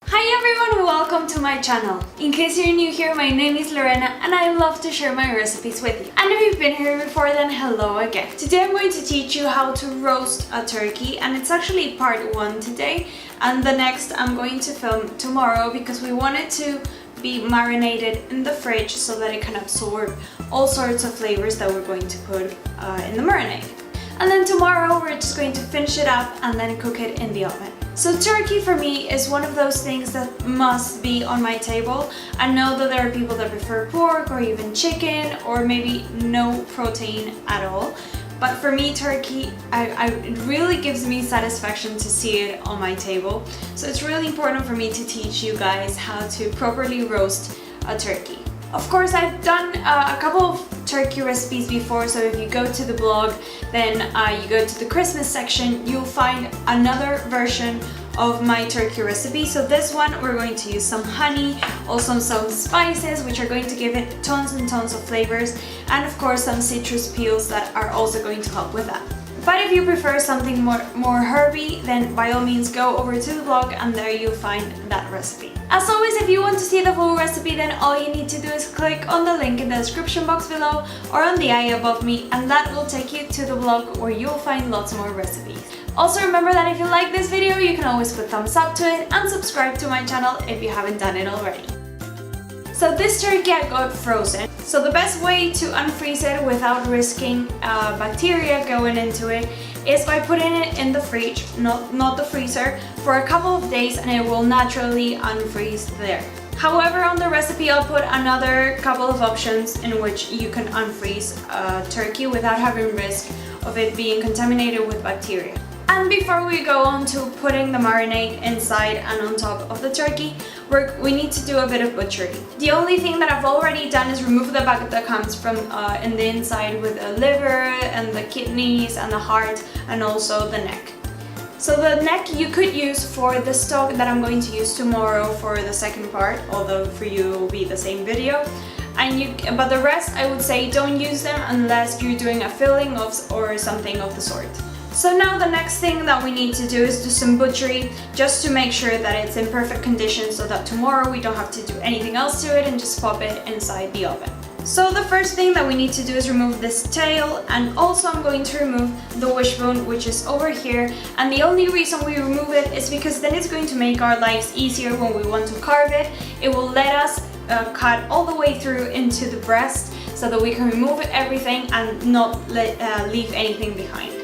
Hi everyone, welcome to my channel. In case you're new here, my name is Lorena and I love to share my recipes with you. And if you've been here before, then hello again. Today I'm going to teach you how to roast a turkey, and it's actually part 1 today, and the next I'm going to film tomorrow because we want it to be marinated in the fridge so that it can absorb all sorts of flavors that we're going to put in the marinade. And then tomorrow we're just going to finish it up and then cook it in the oven. So turkey for me is one of those things that must be on my table. I know that there are people that prefer pork or even chicken or maybe no protein at all. But for me, turkey, it really gives me satisfaction to see it on my table. So it's really important for me to teach you guys how to properly roast a turkey. Of course, I've done a couple of turkey recipes before, so if you go to the blog, then you go to the Christmas section, you'll find another version of my turkey recipe. So this one, we're going to use some honey, also some spices, which are going to give it tons and tons of flavors, and of course some citrus peels that are also going to help with that. But if you prefer something more herby, then by all means go over to the blog and there you'll find that recipe. As always, if you want to see the full recipe, then all you need to do is click on the link in the description box below or on the eye above me, and that will take you to the blog where you'll find lots more recipes. Also remember that if you like this video, you can always put thumbs up to it and subscribe to my channel if you haven't done it already. So this turkey I got frozen. So the best way to unfreeze it without risking bacteria going into it is by putting it in the fridge, not the freezer, for a couple of days, and it will naturally unfreeze there. However, on the recipe I'll put another couple of options in which you can unfreeze turkey without having risk of it being contaminated with bacteria. And before we go on to putting the marinade inside and on top of the turkey, we need to do a bit of butchery. The only thing that I've already done is remove the back that comes from in the inside with the liver and the kidneys and the heart and also the neck. So the neck you could use for the stock that I'm going to use tomorrow for the second part, although for you it will be the same video. But the rest I would say don't use them unless you're doing a filling or something of the sort. So now the next thing that we need to do is do some butchery just to make sure that it's in perfect condition so that tomorrow we don't have to do anything else to it and just pop it inside the oven. So the first thing that we need to do is remove this tail, and also I'm going to remove the wishbone, which is over here, and the only reason we remove it is because then it's going to make our lives easier when we want to carve it. It will let us cut all the way through into the breast so that we can remove everything and not leave anything behind.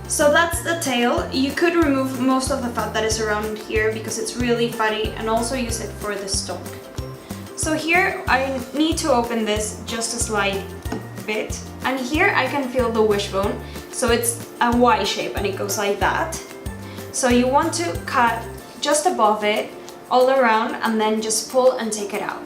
So that's the tail. You could remove most of the fat that is around here because it's really fatty, and also use it for the stock. So here I need to open this just a slight bit, and here I can feel the wishbone. So it's a Y shape and it goes like that. So you want to cut just above it all around and then just pull and take it out.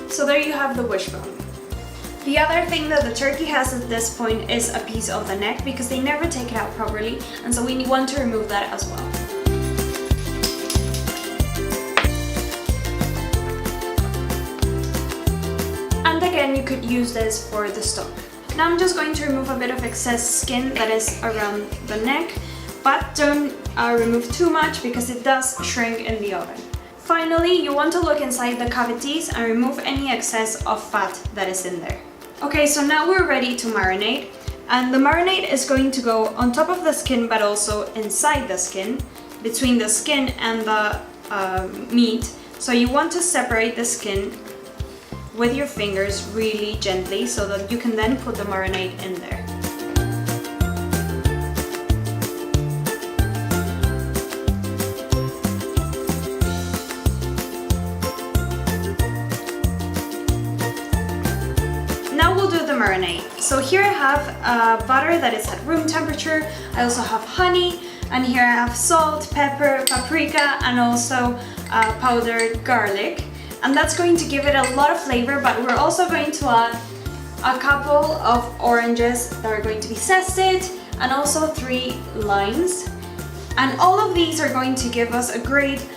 So there you have the wishbone. The other thing that the turkey has at this point is a piece of the neck, because they never take it out properly, and so we want to remove that as well. And again, you could use this for the stock. Now I'm just going to remove a bit of excess skin that is around the neck, but don't remove too much because it does shrink in the oven. Finally, you want to look inside the cavities and remove any excess of fat that is in there. Okay, so now we're ready to marinate, and the marinade is going to go on top of the skin but also inside the skin, between the skin and the meat. So you want to separate the skin with your fingers really gently so that you can then put the marinade in there. Now we'll do the marinade. So here I have butter that is at room temperature. I also have honey, and here I have salt, pepper, paprika, and also powdered garlic. And that's going to give it a lot of flavor, but we're also going to add a couple of oranges that are going to be zested, and also 3 limes. And all of these are going to give us a great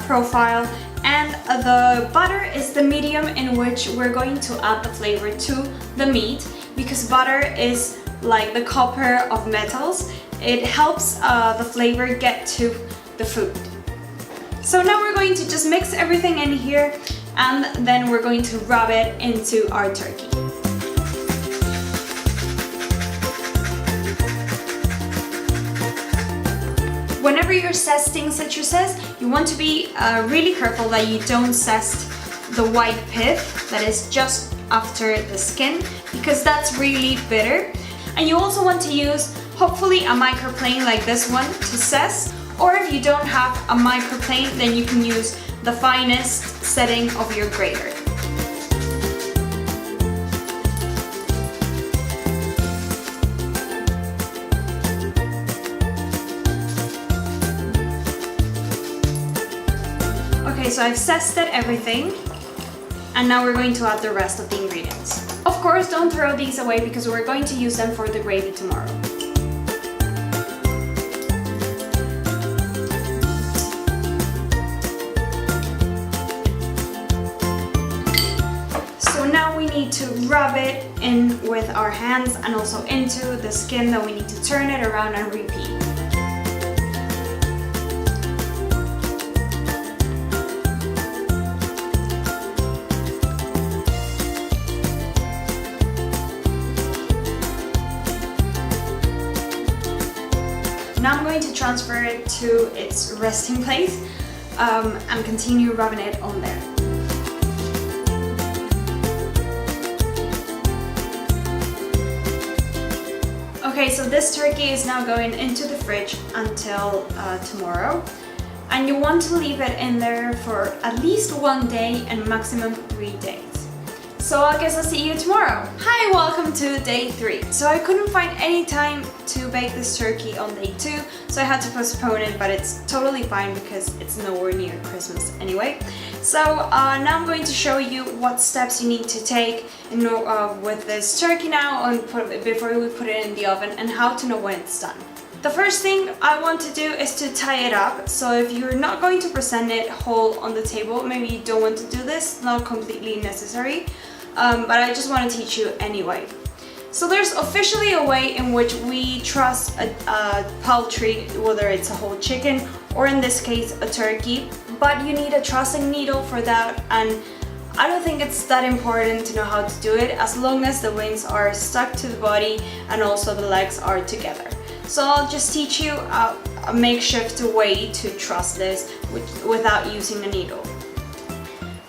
profile. And the butter is the medium in which we're going to add the flavor to the meat, because butter is like the copper of metals. It helps the flavor get to the food. So now we're going to just mix everything in here, and then we're going to rub it into our turkey. Whenever you're zesting citruses, you want to be really careful that you don't zest the white pith that is just after the skin, because that's really bitter. And you also want to use hopefully a microplane like this one to zest, or if you don't have a microplane, then you can use the finest setting of your grater. Okay, so I've zested everything, and now we're going to add the rest of the ingredients. Of course, don't throw these away because we're going to use them for the gravy tomorrow. So now we need to rub it in with our hands and also into the skin. Then we need to turn it around and repeat. Now I'm going to transfer it to its resting place and continue rubbing it on there. Okay, so this turkey is now going into the fridge until tomorrow, and you want to leave it in there for at least 1 day and maximum 3 days. So I guess I'll see you tomorrow. Hi, welcome to day 3. So I couldn't find any time to bake this turkey on day 2, so I had to postpone it, but it's totally fine because it's nowhere near Christmas anyway. So now I'm going to show you what steps you need to take with this turkey now before we put it in the oven, and how to know when it's done. The first thing I want to do is to tie it up. So if you're not going to present it whole on the table, maybe you don't want to do this, not completely necessary. But I just want to teach you anyway. So there's officially a way in which we truss a poultry, whether it's a whole chicken or in this case a turkey, but you need a trussing needle for that, and I don't think it's that important to know how to do it as long as the wings are stuck to the body and also the legs are together. So I'll just teach you a makeshift way to truss this without using a needle.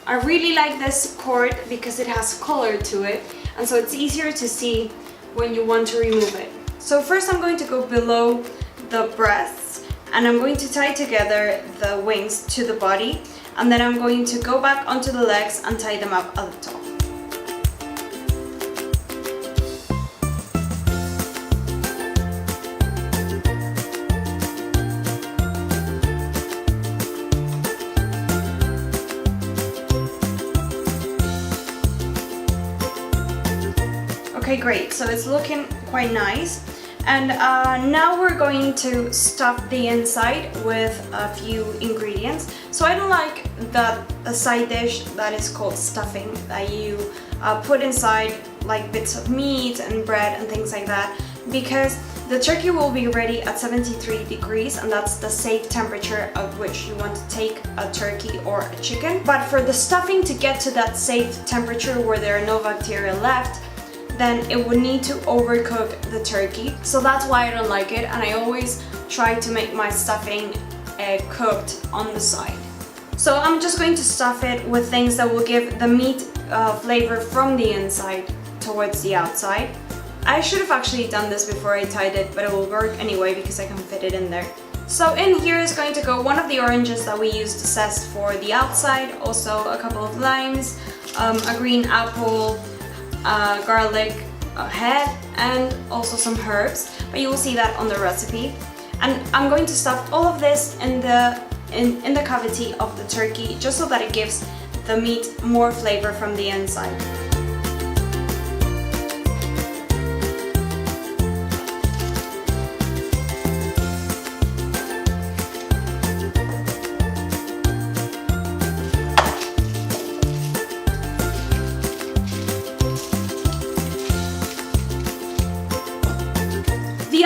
I really like this cord because it has color to it, and so it's easier to see when you want to remove it. So first I'm going to go below the breasts, and I'm going to tie together the wings to the body, and then I'm going to go back onto the legs and tie them up at the top. Okay, great, so it's looking quite nice. And now we're going to stuff the inside with a few ingredients. So I don't like a side dish that is called stuffing, that you put inside like bits of meat and bread and things like that, because the turkey will be ready at 73 degrees, and that's the safe temperature at which you want to take a turkey or a chicken. But for the stuffing to get to that safe temperature where there are no bacteria left, then it would need to overcook the turkey. So that's why I don't like it, and I always try to make my stuffing cooked on the side. So I'm just going to stuff it with things that will give the meat flavor from the inside towards the outside. I should have actually done this before I tied it, but it will work anyway because I can fit it in there. So in here is going to go one of the oranges that we used to zest for the outside, also a couple of limes, a green apple, garlic head, and also some herbs, but you will see that on the recipe. And I'm going to stuff all of this in the cavity of the turkey, just so that it gives the meat more flavor from the inside.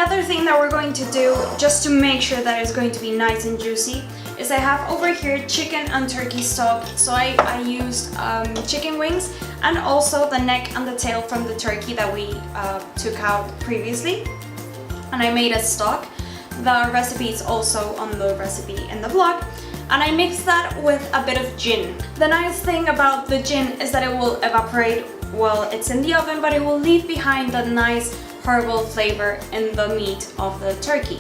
Another thing that we're going to do, just to make sure that it's going to be nice and juicy, is I have over here chicken and turkey stock. So I used chicken wings and also the neck and the tail from the turkey that we took out previously. And I made a stock. The recipe is also on the recipe in the vlog. And I mixed that with a bit of gin. The nice thing about the gin is that it will evaporate while it's in the oven, but it will leave behind the nice herbal flavor in the meat of the turkey.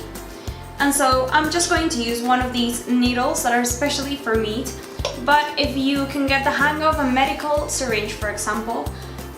And so I'm just going to use one of these needles that are especially for meat. But if you can get the hang of a medical syringe, for example,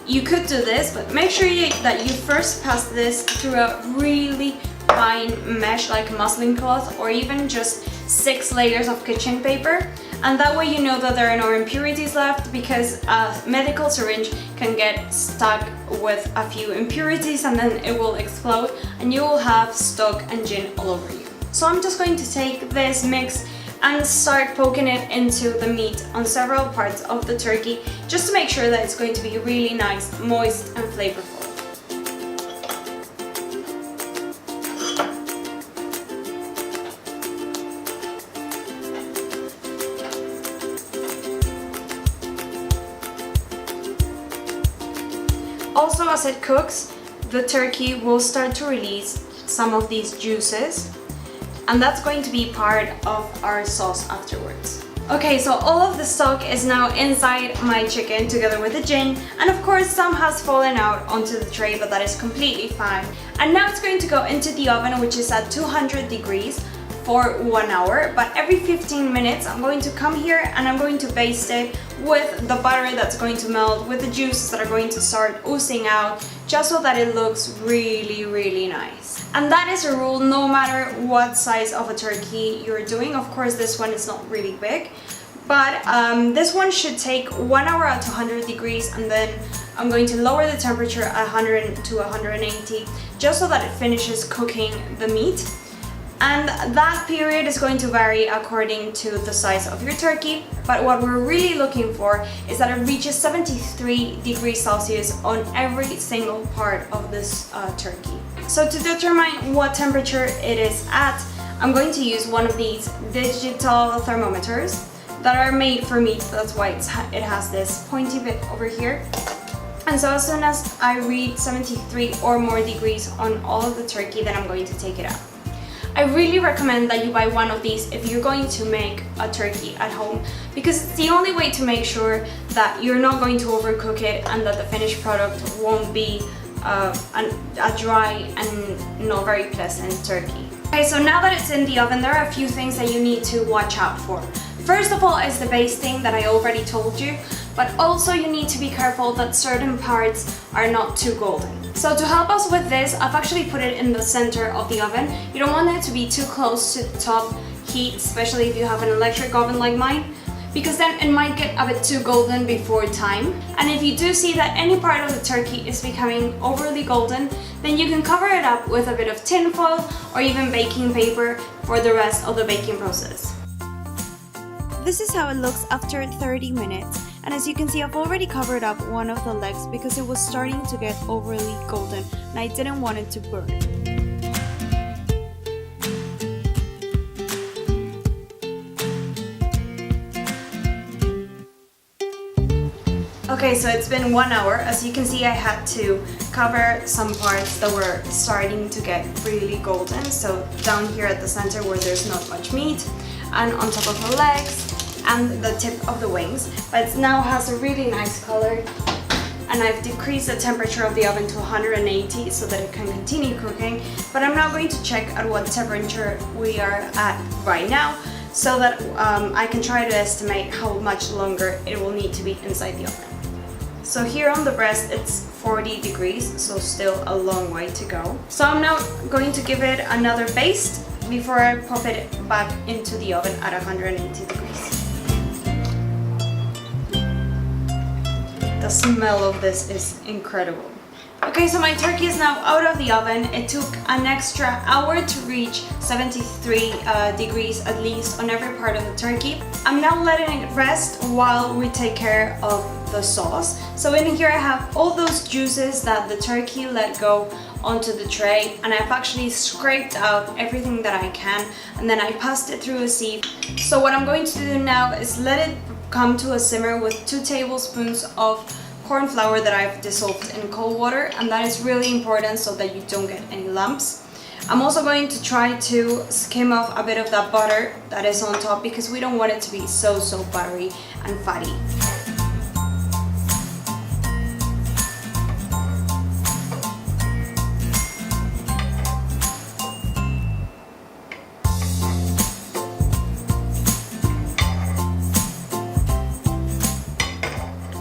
you could do this, but make sure that you first pass this through a really fine mesh like muslin cloth, or even just 6 layers of kitchen paper, and that way you know that there are no impurities left, because a medical syringe can get stuck with a few impurities and then it will explode and you will have stock and gin all over you. So I'm just going to take this mix and start poking it into the meat on several parts of the turkey, just to make sure that it's going to be really nice, moist and flavorful. Also, as it cooks, the turkey will start to release some of these juices, and that's going to be part of our sauce afterwards. Okay, so all of the stock is now inside my chicken together with the gin, and of course some has fallen out onto the tray, but that is completely fine. And now it's going to go into the oven, which is at 200 degrees for 1 hour, but every 15 minutes I'm going to come here and I'm going to baste it with the butter that's going to melt, with the juices that are going to start oozing out, just so that it looks really, really nice. And that is a rule no matter what size of a turkey you're doing. Of course, this one is not really big, but this one should take 1 hour at 200 degrees, and then I'm going to lower the temperature at 100 to 180, just so that it finishes cooking the meat. And that period is going to vary according to the size of your turkey, but what we're really looking for is that it reaches 73 degrees Celsius on every single part of this turkey. So to determine what temperature it is at, I'm going to use one of these digital thermometers that are made for meat. That's why it has this pointy bit over here. And so as soon as I read 73 or more degrees on all of the turkey, then I'm going to take it out. I really recommend that you buy one of these if you're going to make a turkey at home, because it's the only way to make sure that you're not going to overcook it and that the finished product won't be a dry and not very pleasant turkey. Okay, so now that it's in the oven, there are a few things that you need to watch out for. First of all is the basting that I already told you, but also you need to be careful that certain parts are not too golden. So to help us with this, I've actually put it in the center of the oven. You don't want it to be too close to the top heat, especially if you have an electric oven like mine, because then it might get a bit too golden before time. And if you do see that any part of the turkey is becoming overly golden, then you can cover it up with a bit of tin foil or even baking paper for the rest of the baking process. This is how it looks after 30 minutes. And as you can see, I've already covered up one of the legs because it was starting to get overly golden and I didn't want it to burn. Okay, so it's been 1 hour. As you can see, I had to cover some parts that were starting to get really golden. So down here at the center where there's not much meat, and on top of the legs, and the tip of the wings, but it now has a really nice color. And I've decreased the temperature of the oven to 180 so that it can continue cooking, but I'm now going to check at what temperature we are at right now so that I can try to estimate how much longer it will need to be inside the oven. So here on the breast it's 40 degrees, so still a long way to go. So I'm now going to give it another baste before I pop it back into the oven at 180 degrees. The smell of this is incredible. Okay, so my turkey is now out of the oven. It took an extra hour to reach 73 degrees at least on every part of the turkey. I'm now letting it rest while we take care of the sauce. So in here I have all those juices that the turkey let go onto the tray, and I've actually scraped out everything that I can, and then I passed it through a sieve. So what I'm going to do now is let it come to a simmer with 2 tablespoons of corn flour that I've dissolved in cold water, and that is really important so that you don't get any lumps. I'm also going to try to skim off a bit of that butter that is on top because we don't want it to be so buttery and fatty.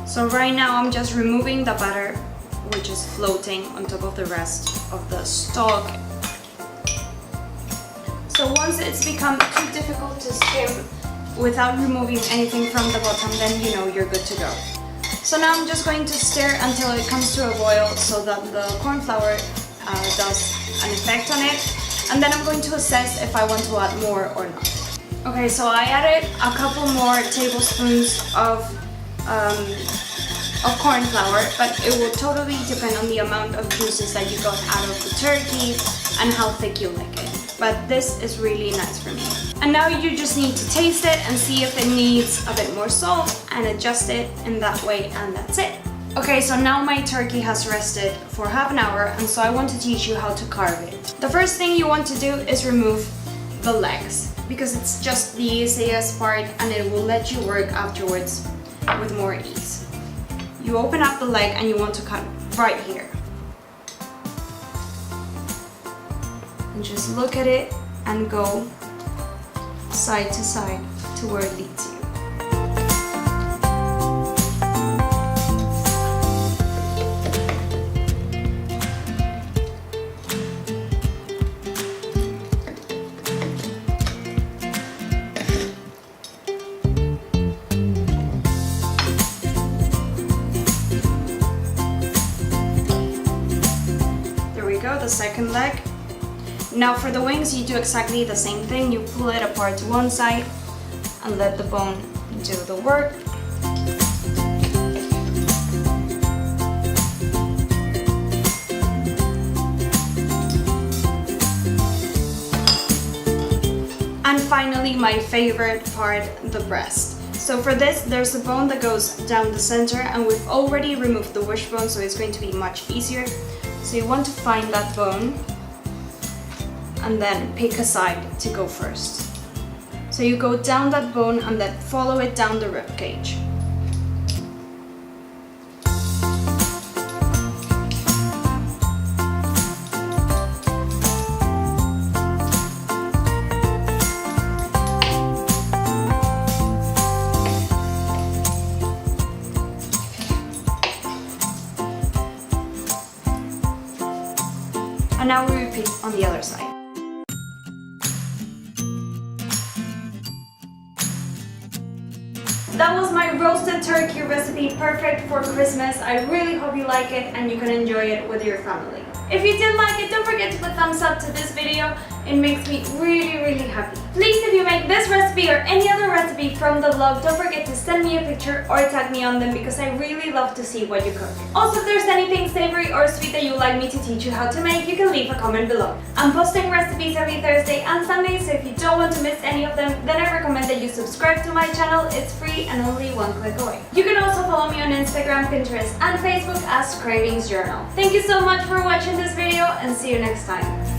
So right now I'm just removing the butter, which is floating on top of the rest of the stock. So once it's become too difficult to skim without removing anything from the bottom, then you know you're good to go. So now I'm just going to stir until it comes to a boil so that the corn flour does an effect on it. And then I'm going to assess if I want to add more or not. Okay, so I added a couple more tablespoons of corn flour, but it will totally depend on the amount of juices that you got out of the turkey and how thick you like it. But this is really nice for me. And now you just need to taste it and see if it needs a bit more salt and adjust it in that way, and that's it. Okay, so now my turkey has rested for half an hour, and so I want to teach you how to carve it. The first thing you want to do is remove the legs, because it's just the easiest part and it will let you work afterwards with more ease. You open up the leg and you want to cut right here. And just look at it and go side to side to where it leads you. The second leg. Now for the wings you do exactly the same thing. You pull it apart to one side and let the bone do the work. And finally, my favorite part, the breast. So for this, there's a bone that goes down the center, and we've already removed the wishbone, so it's going to be much easier. So you want to find that bone and then pick a side to go first. So you go down that bone and then follow it down the rib cage. And now we repeat on the other side. That was my roasted turkey recipe, perfect for Christmas. I really hope you like it and you can enjoy it with your family. If you did like it, don't forget to put thumbs up to this video. It makes me really happy. Please, if you make this recipe or any other recipe from the vlog, don't forget to send me a picture or tag me on them because I really love to see what you cook. Also, if there's anything savory or sweet that you'd like me to teach you how to make, you can leave a comment below. I'm posting recipes every Thursday and Sunday, so if you don't want to miss any of them, then I recommend that you subscribe to my channel. It's free and only one click away. You can also follow me on Instagram, Pinterest, and Facebook as Cravings Journal. Thank you so much for watching this video and see you next time.